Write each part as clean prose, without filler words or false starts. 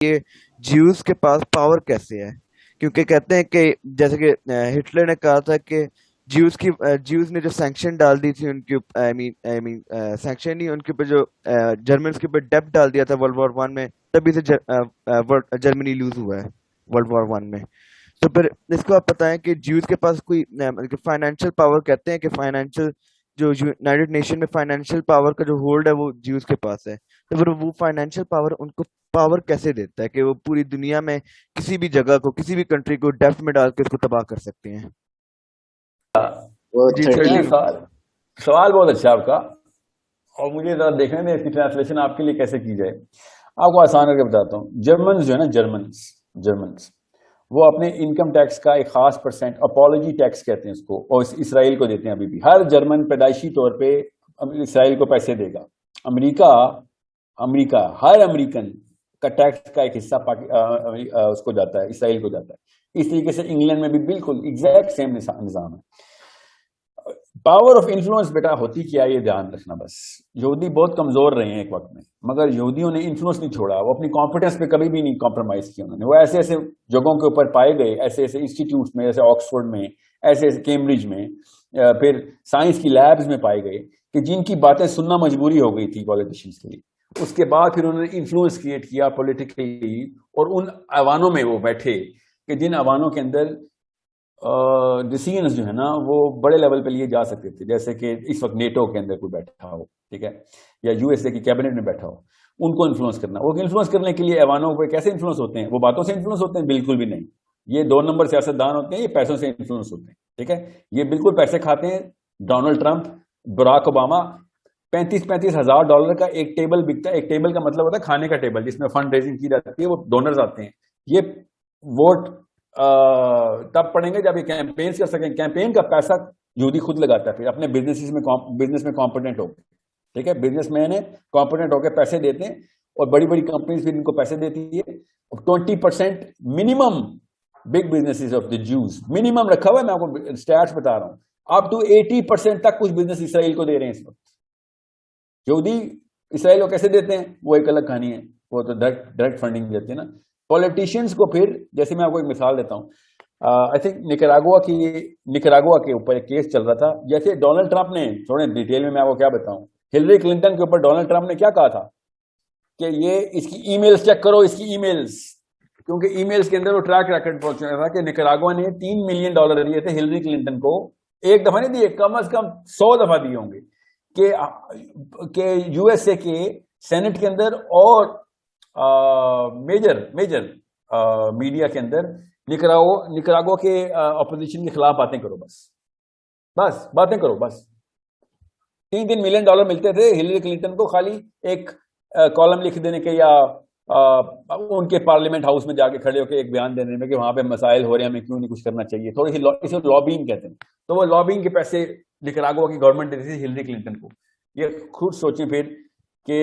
کہ جیوز کے پاس پاور کیسے ہے، کیونکہ کہتے ہیں کہ جیسے کہ ہٹلر نے کہا تھا کہ جیوز نے جو سینکشن ڈال دی تھی ان کے آئی مین سینکشن نہیں، ان کے اوپر جو جرمنس کے اوپر ڈیپ ڈال دیا تھا ورلڈ وار 1 میں، تبھی سے جرمنی لوز ہوا ہے ورلڈ وار 1 میں. تو پھر اس کو آپ بتائیں کہ جیوز کے پاس کوئی فائنینشیل پاور، کہتے ہیں کہ فائنینشیل جو یونائٹڈ نیشن میں فائنینشیل پاور کا جو ہولڈ ہے وہ جیوز کے پاس ہے. تو پھر وہ فائنینشیل پاور ان کو پاور کیسے دیتا ہے کہ وہ پوری دنیا میں کسی بھی جگہ کو، کسی بھی کنٹری کو ڈیپتھ میں ڈال کے اس کو تباہ کر سکتے ہیں؟ وہ جی سر جی. 13 سوال بہت اچھا آپ کا، اور مجھے ذرا دیکھنے میں اس کی ٹرانسلیشن آپ کے لیے کیسے کی جائے. آپ کو آسان کر کے بتاتا ہوں. جرمنز جو ہے نا، جرمنس وہ اپنے انکم ٹیکس کا ایک خاص پرسنٹ، اپولوجی ٹیکس کہتے ہیں اس کو، اور اسرائیل کو دیتے ہیں. ابھی بھی ہر جرمن پیدائشی طور پہ اسرائیل کو پیسے دے گا. امریکہ ہر امریکن کا ٹیکس کا ایک حصہ اس کو جاتا ہے، اسرائیل کو جاتا ہے. اس طریقے سے انگلینڈ میں بھی بالکل ایگزیکٹ سیم نظام ہے. پاور آف انفلوئنس بیٹا ہوتی کیا، یہ دھیان رکھنا. بس یہودی بہت کمزور رہے ہیں ایک وقت میں، مگر یہودیوں نے انفلوئنس نہیں چھوڑا. وہ اپنی کانفیڈنس پہ کبھی بھی نہیں کمپرومائز کیا. انہوں نے وہ ایسے ایسے جگہوں کے اوپر پائے گئے، ایسے ایسے انسٹیٹیوٹس میں، جیسے آکسفورڈ میں، ایسے ایسے کیمبرج میں، پھر سائنس کی لیبز میں پائے گئے کہ جن کی باتیں سننا مجبوری ہو گئی تھی پولیٹیشنس کے لیے. اس کے بعد پھر انہوں نے انفلوئنس کریٹ کیا پولیٹیکلی، اور ان ایوانوں میں وہ بیٹھے کہ جن ایوانوں کے اندر ڈیسیژنز جو ہے نا وہ بڑے لیول پہ لیے جا سکتے تھے. جیسے کہ اس وقت نیٹو کے اندر کوئی بیٹھا ہو، ٹھیک ہے، یا یو ایس اے کی کیبنٹ میں بیٹھا ہو، ان کو انفلوئنس کرنا. وہ انفلوئنس کرنے کے لیے ایوانوں پہ کیسے انفلوئنس ہوتے ہیں؟ وہ باتوں سے انفلوئنس ہوتے ہیں؟ بالکل بھی نہیں. یہ 2 نمبر سیاستدان ہوتے ہیں، یہ پیسوں سے انفلوئنس ہوتے ہیں. ٹھیک ہے، یہ بالکل پیسے کھاتے ہیں. ڈونلڈ ٹرمپ، براک اوباما، $35,000 کا ایک ٹیبل بکتا ہے. ایک ٹیبل کا مطلب ہوتا ہے کھانے کا ٹیبل، جس میں فنڈ ریزنگ کی جاتی ہے. وہ ڈونرز آتے ہیں. یہ ووٹ تب پڑیں گے جب یہ کیمپینز کر سکیں. کیمپین کا پیسہ یہودی خود لگاتا ہے، پھر اپنے بزنس میں کمپیٹنٹ ہو کے. ٹھیک ہے، بزنس مین ہے، کمپیٹنٹ ہو کے پیسے دیتے ہیں، اور بڑی بڑی کمپنیز پھر ان کو پیسے دیتی ہے. 20% minimum big business of the جوز منیمم رکھا ہوا ہے. میں آپ کو اسٹیٹس بتا رہا ہوں. اپ ٹو 80% تک کچھ بزنس اسرائیل کو دے رہے ہیں اس وقت. یہودی اسرائیل کو کیسے دیتے ہیں وہ ایک الگ کہانی ہے. وہ تو ڈائریکٹ فنڈنگ دیتے ہیں نا. پولیٹیشینس کو پھر، جیسے میں آپ کو ایک مثال دیتا ہوں. آئی تھنک نکراگوا کے اوپر ایک کیس چل رہا تھا. جیسے ڈونلڈ ٹرمپ نے، تھوڑے ڈیٹیل میں آپ کو کیا بتاؤں، ہلری کلنٹن کے اوپر ڈونلڈ ٹرمپ نے کیا کہا تھا کہ یہ اس کی ای میلز چیک کرو، اس کی ای میلز، کیونکہ ای میلز کے اندر وہ ٹریک ریکارڈ پہنچ رہا تھا کہ نکراگوا نے $3 ملین دیے تھے ہلری کلنٹن کو. ایک دفعہ نہیں دیے، کم از کم 100 دفعہ دیے ہوں گے. کہ یو ایس اے کے سینٹ کے اندر اور میجر میڈیا کے اندر نکراگو کے اپوزیشن کے خلاف باتیں کرو. بس باتیں کرو. بس $3 ملین ملتے تھے ہلری کلنٹن کو خالی ایک کالم لکھ دینے کے، یا ان کے پارلیمنٹ ہاؤس میں جا کے کھڑے ہو کے ایک بیان دینے میں کہ وہاں پہ مسائل ہو رہے ہیں، ہمیں کیوں نہیں کچھ کرنا چاہیے. تھوڑی سی اسے لابینگ کہتے ہیں. تو وہ لابینگ کے پیسے نکراگوا کی گورنمنٹ دیتی تھی ہلری کلنٹن کو. یہ خود سوچیں پھر کہ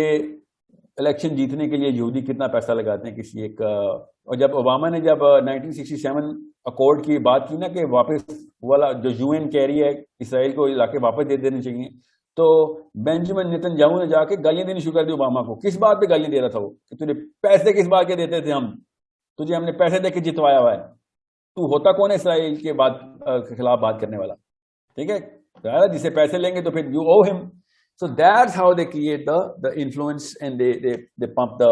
الیکشن جیتنے کے لیے یہودی کتنا پیسہ لگاتے ہیں کسی ایک. اور جب اوباما نے جب 1967 اکارڈ کی بات کی نا کہ واپس والا جو یو این کہہ رہی ہے اسرائیل کو علاقے واپس دے دینے چاہیے، تو بینجامن نیتن یاہو نے جا کے گالیاں دینی شروع کر دی اوباما کو. کس بات پہ گالیاں دے رہا تھا وہ؟ کہ تجھے پیسے کس بات کے دیتے تھے ہم؟ تجھے ہم نے پیسے دے کے جتوایا ہوا ہے. تو ہوتا کون ہے اسرائیل کے خلاف بات کرنے والا؟ ٹھیک ہے، جسے پیسے لیں گے تو پھر یو او ہم. So that's how they create the influence, and they pump the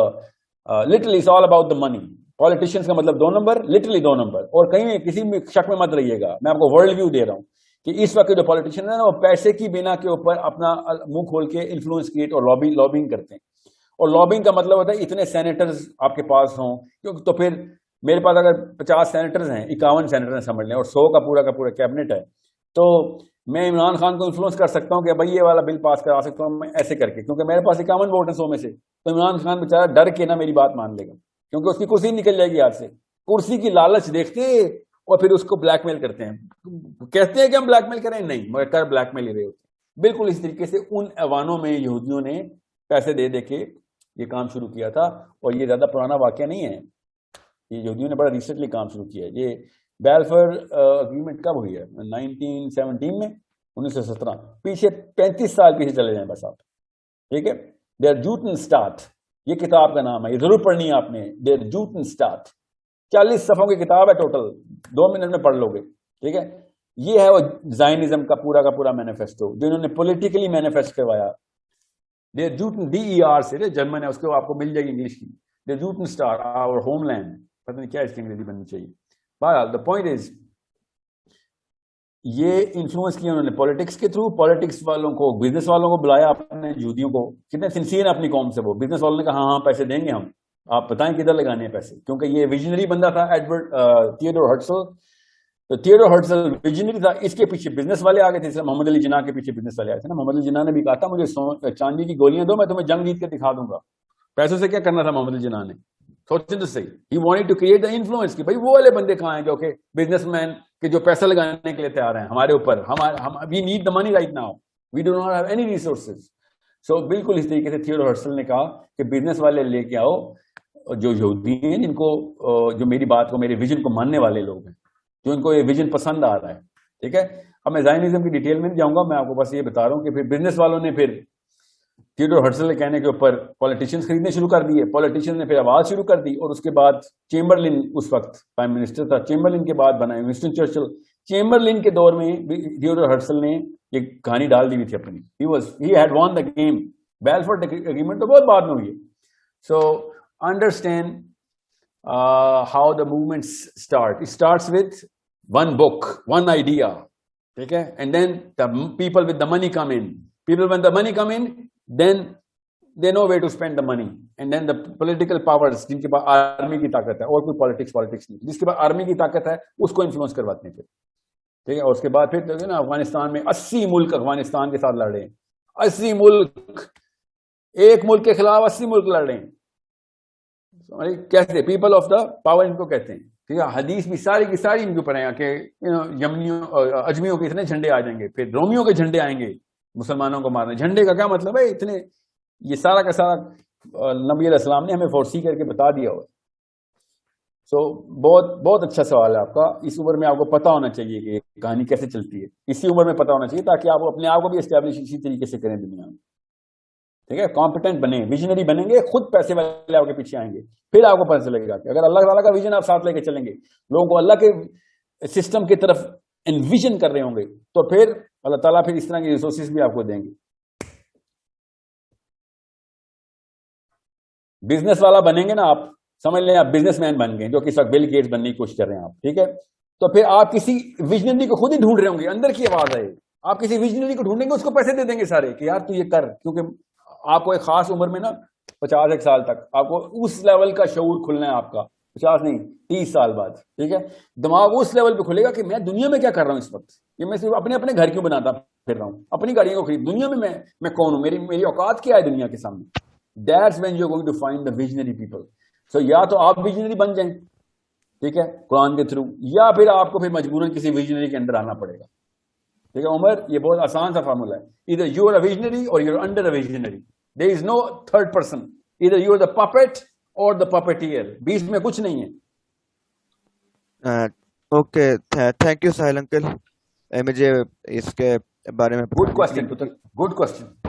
literally it's all about the money. Politicians کا مطلب 2 نمبر، literally 2 نمبر. اور کہیں کسی بھی شک میں مت رہیے گا، میں آپ کو ورلڈ ویو دے رہا ہوں کہ اس وقت جو پولیٹیشین ہے نا وہ پیسے کی بنا کے اوپر اپنا منہ کھول کے انفلوئنس کریٹ اور لابنگ کرتے ہیں. اور لابنگ کا مطلب ہوتا ہے اتنے سینیٹرز آپ کے پاس ہوں. تو پھر میرے پاس اگر 50 سینیٹرز ہیں، 51 سینیٹر سمجھ لیں، اور 100 کا پورا کیبنٹ ہے، تو میں عمران خان کو انفلوئنس کر سکتا ہوں کہ بھائی یہ والا بل پاس کرا سکتا ہوں میں ایسے کر کے، کیونکہ میرے پاس 51 ووٹ ہیں 100 میں سے. تو عمران خان بیچارہ ڈر کے نہ میری بات مان لے گا، کیونکہ اس کی کرسی نکل جائے گی ہاتھ سے. کرسی کی لالچ دیکھتے اور پھر اس کو بلیک میل کرتے ہیں. کہتے ہیں کہ ہم بلیک میل کریں، نہیں مگر کر بلیک میل ہی رہے ہوتے. بالکل اس طریقے سے ان ایوانوں میں یہودیوں نے پیسے دے دے کے یہ کام شروع کیا تھا. اور یہ زیادہ پرانا واقعہ نہیں ہے، یہ یہودیوں نے بڑا ریسنٹلی کام شروع کیا ہے. یہ بیلفر اگریمنٹ کب ہوئی ہے؟ 1917 میں، 1917. پیچھے 35 سال پیچھے چلے جائیں بس آپ. ٹھیک ہے، دے آر جوٹن اسٹارٹ. یہ کتاب کا نام ہے, یہ ضرور پڑھنی ہے آپ نے, Der Judenstaat. 40 صفحوں کی کتاب ہے ٹوٹل, 2 منٹ میں پڑھ لو گے, ٹھیک ہے. یہ ہے وہ زائنزم کا پورا مینیفیسٹو جو انہوں نے پولیٹیکلی مینیفیسٹ کروایا. Der Juden, DER سے جرمن ہے, اس کو آپ کو مل جائے گی انگلش کی. Der Judenstaat, our homeland, پتہ نہیں کیا اس کی انگریزی بننی چاہیے. بہرحال the point is, یہ انفلوئنس کیا انہوں نے پالیٹکس کے تھرو. پالیٹکس والوں کو, بزنس والوں کو بلایا اپنے یہودیوں کو, کتنے سنسیئر اپنی قوم سے وہ. بزنس والوں نے کہا ہاں پیسے دیں گے ہم, آپ بتائیں کدھر لگانے ہیں پیسے, کیونکہ یہ ویژنری بندہ تھا ایڈورڈ تھیوڈور ہرٹزل. تو تھیوڈور ہرٹزل ویژنری تھا, اس کے پیچھے بزنس والے آ گئے تھے, اس لیے محمد علی جناح کے پیچھے بزنس والے آئے تھے نا. محمد علی جناح نے بھی کہا تھا مجھے چاندی کی گولیاں دو, میں تمہیں جنگ جیت کے دکھا دوں گا. پیسوں سے کیا کرنا تھا محمد علی جناح نے, سوچیں تو صحیح. He wanted to create the influence کہ بھائی وہ والے بندے کہاں ہیں جو کہ بزنس مین کہ جو پیسہ لگانے کے لیے تیار ہیں ہمارے اوپر. We need the money right now, we do not have any resources. So بالکل اس طریقے سے تھیوڈور ہرٹزل نے کہا کہ بزنس والے لے کے آؤ جو یہودی ہیں, جن کو جو میری بات کو, میرے ویژن کو ماننے والے لوگ ہیں, جو ان کو یہ ویژن پسند آ رہا ہے, ٹھیک ہے. اب میں زائنزم کی ڈیٹیل میں نہیں جاؤں گا, میں آپ کو بس یہ بتا رہا ہوں کہ پھر بزنس والوں نے پھر تھیوڈور ہرٹزل کے کہنے کے اوپر پولیٹیشینز خریدنے شروع کر دیے. پولیٹیشین نے پھر آواز شروع کر دی, اور اس کے بعد چیمبرلن اس وقت پرائم منسٹر تھا, چیمبرلن کے بعد بنا ونسٹن چرچل. چیمبرلن کے دور میں تھیوڈور ہرٹزل نے یہ کہانی ڈال دی ہوئی تھی اپنی. He had won the game. بیلفورڈ اگریمنٹ تو بہت بعد میں ہوئی ہے. سو understand how the movements start. It starts with one book, one idea, okay? And then the people with the money come in. People when the money come in, then they know where to spend the money. And then the political powers, جن کے پاس army کی طاقت ہے, اور کوئی politics نہیں, جس کے پاس آرمی کی طاقت ہے اس کو انفلوئنس کرواتے ہیں پھر, ٹھیک ہے. اور اس کے بعد پھر نا افغانستان میں 80 ملک افغانستان کے ساتھ لڑ رہے ہیں. 80 ملک, ایک ملک کے خلاف 80 ملک لڑ رہے ہیں. کیسے پیپل آف دا پاور ان کو کہتے ہیں, ٹھیک ہے. حدیث بھی ساری کی ساری ان کے اوپر ہیں کہ یمنیوں اجمیوں کے اتنے جھنڈے آ جائیں گے, پھر رومیوں کے جھنڈے آئیں گے مسلمانوں کو مارنے. جھنڈے کا کیا مطلب ہے اتنے, یہ سارا کا سارا نبی علیہ السلام نے ہمیں فورسی کر کے بتا دیا ہوا. سو بہت اچھا سوال ہے آپ کا. اس عمر میں آپ کو پتا ہونا چاہیے کہ کہانی کیسے چلتی ہے, اسی عمر میں پتا ہونا چاہیے تاکہ آپ اپنے آپ کو بھی اسٹیبلش اسی طریقے سے کریں دنیا میں, ٹھیک ہے. کمپیٹنٹ بنے, ویژنری بنیں گے, خود پیسے والے آپ کے پیچھے آئیں گے, پھر آپ کو پتہ چلے گا کہ اگر اللہ تعالیٰ کا ویژن آپ ساتھ لے کے چلیں گے, لوگوں کو اللہ کے سسٹم کی طرف انویژن کر رہے ہوں گے, تو پھر اللہ تعالیٰ پھر اس طرح کی ریسورسز بھی آپ کو دیں گے. بزنس والا بنیں گے نا آپ, سمجھ لیں آپ بزنس مین بن گئے, جو کہ اس وقت بل گیٹس بننے کی کوشش کر رہے ہیں آپ, ٹھیک ہے. تو پھر آپ کسی ویژنری کو خود ہی ڈھونڈ رہے ہوں گے, اندر کی آواز آئے, آپ کسی ویژنری کو ڈھونڈیں گے, اس کو پیسے دے دیں گے سارے کہ یار تو یہ کر, کیونکہ آپ کو ایک خاص عمر میں نا 50 سال تک آپ کو اس لیول کا شعور کھلنا ہے. آپ کا 50 نہیں 30 سال بعد, ٹھیک ہے, دماغ اس لیول پہ کھلے گا کہ میں دنیا میں کیا کر رہا ہوں اس وقت. یہ میں صرف اپنے گھر کیوں بناتا پھر رہا ہوں, اپنی گاڑیوں کو خرید, دنیا میں کون ہوں, میری اوقات کیا ہے دنیا کے سامنے. That's when you're going to find the visionary people. So یا تو آپ ویژنری بن جائیں, ٹھیک ہے, قرآن کے تھرو, یا پھر آپ کو پھر مجبوراً کسی ویژنری کے اندر آنا پڑے گا, ٹھیک ہے. عمر یہ بہت آسان سا فارمولا ہے, either you are a visionary or you're under a visionary. There is no third person. Either you are the puppet or the puppeteer. بیچ میں کچھ نہیں ہے. Okay, thank you Sahil uncle, مجھے اس کے بارے میں گڈ کوشچن.